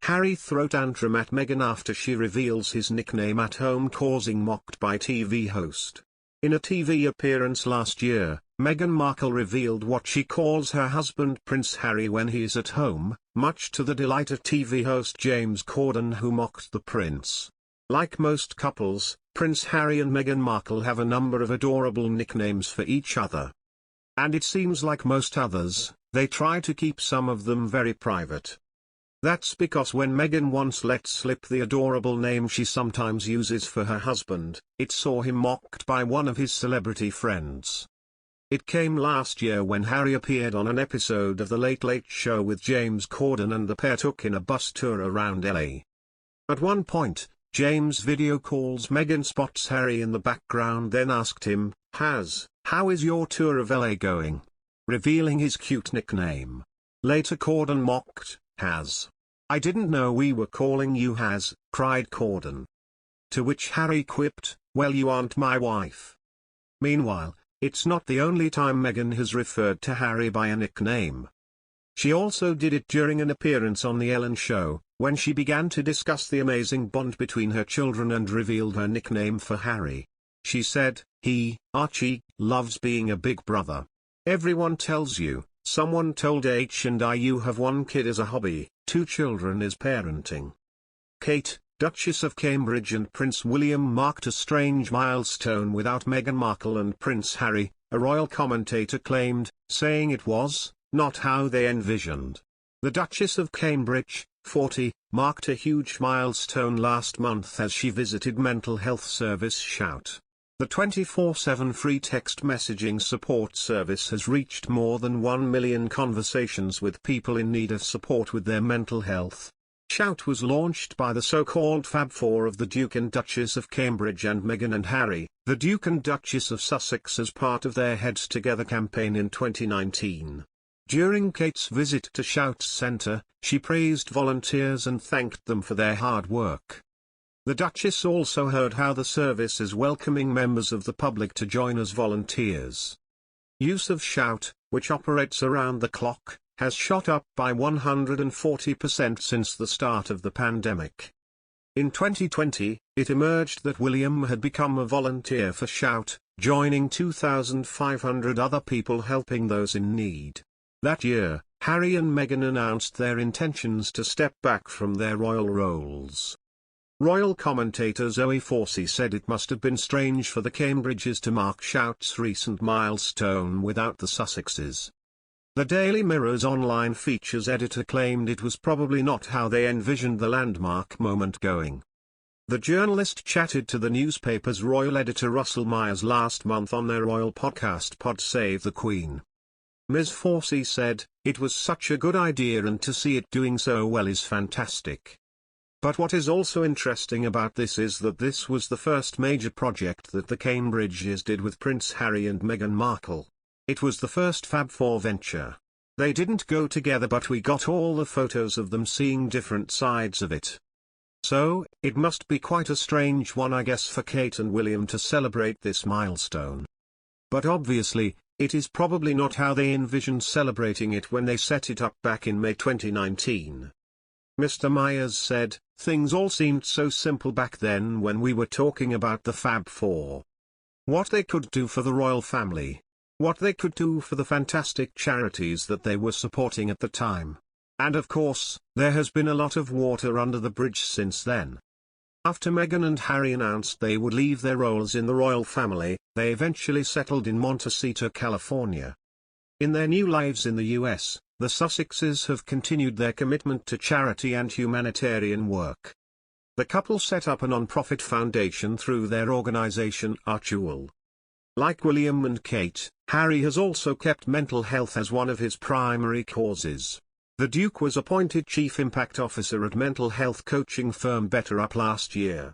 Harry throws tantrum at Meghan after she reveals his nickname at home, causing mocked by TV host. In a TV appearance last year, Meghan Markle revealed what she calls her husband Prince Harry when he is at home, much to the delight of TV host James Corden, who mocked the prince. Like most couples, Prince Harry and Meghan Markle have a number of adorable nicknames for each other. And it seems like most others, they try to keep some of them very private. That's because when Meghan once let slip the adorable name she sometimes uses for her husband, it saw him mocked by one of his celebrity friends. It came last year when Harry appeared on an episode of The Late Late Show with James Corden, and the pair took in a bus tour around LA. At one point, James video calls Meghan, spots Harry in the background, then asked him, "How is your tour of LA going?" revealing his cute nickname. Later Corden mocked, "I didn't know we were calling you Has," cried Corden. To which Harry quipped, "Well, you aren't my wife." Meanwhile, it's not the only time Meghan has referred to Harry by a nickname. She also did it during an appearance on The Ellen Show, when she began to discuss the amazing bond between her children and revealed her nickname for Harry. She said, "Archie, loves being a big brother. Everyone tells you, someone told H&I you have one kid as a hobby, 2 children is parenting." Kate, Duchess of Cambridge, and Prince William marked a strange milestone without Meghan Markle and Prince Harry, a royal commentator claimed, saying it was not how they envisioned. The Duchess of Cambridge, 40, marked a huge milestone last month as she visited mental health service Shout. The 24/7 free text messaging support service has reached more than 1 million conversations with people in need of support with their mental health. Shout was launched by the so-called Fab Four of the Duke and Duchess of Cambridge and Meghan and Harry, the Duke and Duchess of Sussex, as part of their Heads Together campaign in 2019. During Kate's visit to Shout's centre, she praised volunteers and thanked them for their hard work. The Duchess also heard how the service is welcoming members of the public to join as volunteers. Use of Shout, which operates around the clock, has shot up by 140% since the start of the pandemic. In 2020, it emerged that William had become a volunteer for Shout, joining 2,500 other people helping those in need. That year, Harry and Meghan announced their intentions to step back from their royal roles. Royal commentator Zoe Forsey said it must have been strange for the Cambridges to mark Shout's recent milestone without the Sussexes. The Daily Mirror's online features editor claimed it was probably not how they envisioned the landmark moment going. The journalist chatted to the newspaper's royal editor Russell Myers last month on their royal podcast Pod Save the Queen. Ms. Forsey said, "It was such a good idea, and to see it doing so well is fantastic. But what is also interesting about this is that this was the first major project that the Cambridges did with Prince Harry and Meghan Markle. It was the first Fab Four venture. They didn't go together, but we got all the photos of them seeing different sides of it. So, it must be quite a strange one, I guess, for Kate and William to celebrate this milestone. But obviously, it is probably not how they envisioned celebrating it when they set it up back in May 2019. Mr. Myers said, "Things all seemed so simple back then when we were talking about the Fab Four. What they could do for the royal family. What they could do for the fantastic charities that they were supporting at the time. And of course, there has been a lot of water under the bridge since then." After Meghan and Harry announced they would leave their roles in the royal family, they eventually settled in Montecito, California. In their new lives in the US, the Sussexes have continued their commitment to charity and humanitarian work. The couple set up a non-profit foundation through their organization Archewell. Like William and Kate, Harry has also kept mental health as one of his primary causes. The Duke was appointed Chief Impact Officer at mental health coaching firm BetterUp last year.